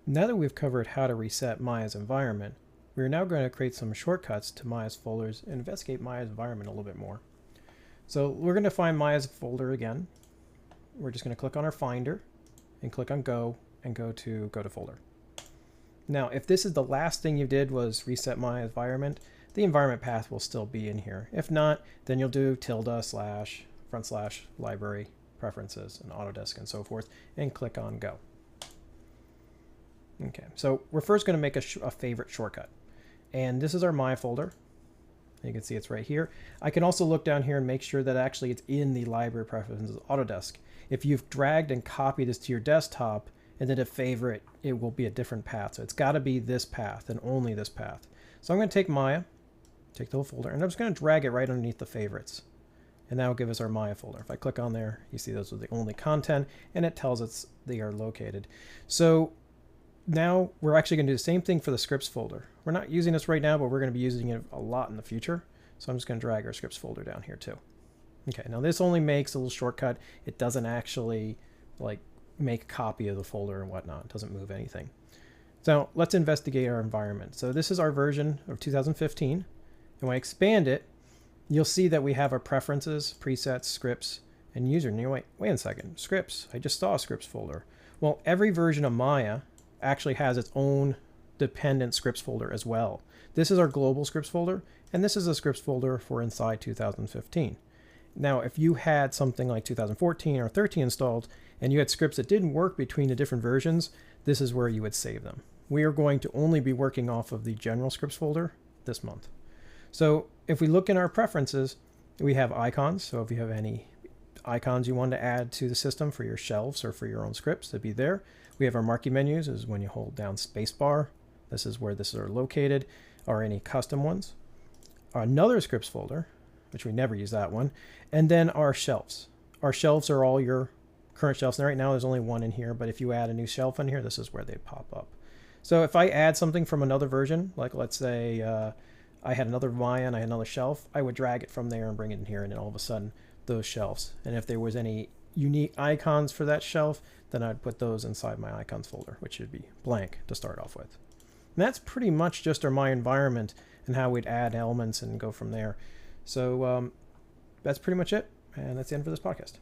Now that we've covered how to reset Maya's environment, we're now going to create some shortcuts to Maya's folders and investigate Maya's environment a little bit more. So we're going to find Maya's folder again. We're just going to click on our Finder and click on Go and go to Folder. Now, if this is the last thing you did was reset Maya's environment, the environment path will still be in here. If not, then you'll do // library preferences and Autodesk and so forth and click on Go. Okay, so we're first going to make a favorite shortcut. And this is our Maya folder. You can see it's right here. I can also look down here and make sure that actually it's in the library preferences Autodesk. If you've dragged and copied this to your desktop and did a favorite, it will be a different path. So it's got to be this path and only this path. So I'm going to take Maya, take the whole folder, and I'm just going to drag it right underneath the favorites. And that will give us our Maya folder. If I click on there, you see those are the only content, and it tells us they are located. So now we're actually going to do the same thing for the scripts folder. We're not using this right now, but we're going to be using it a lot in the future. So I'm just going to drag our scripts folder down here too. Okay, now this only makes a little shortcut. It doesn't actually like make a copy of the folder and whatnot. It doesn't move anything. So let's investigate our environment. So this is our version of 2015. And when I expand it, you'll see that we have our preferences, presets, scripts, and user. And you're wait a second, scripts. I just saw a scripts folder. Well, every version of Maya actually has its own dependent scripts folder as well. This is our global scripts folder, and this is a scripts folder for inside 2015. Now, if you had something like 2014 or 13 installed, and you had scripts that didn't work between the different versions, this is where you would save them. We are going to only be working off of the general scripts folder this month. So if we look in our preferences, we have icons. So if you have any icons you want to add to the system for your shelves or for your own scripts, they'd be there. We have our marquee menus, is when you hold down spacebar. This is where this are located, or any custom ones. Another scripts folder, which we never use that one. And then our shelves. Our shelves are all your current shelves. And right now there's only one in here, but if you add a new shelf in here, this is where they pop up. So if I add something from another version, like let's say I had another Maya and I had another shelf, I would drag it from there and bring it in here, and then all of a sudden those shelves. And if there was any unique icons for that shelf, then I'd put those inside my icons folder, which should be blank to start off with. And that's pretty much just our My environment and how we'd add elements and go from there. So that's pretty much it. And that's the end for this podcast.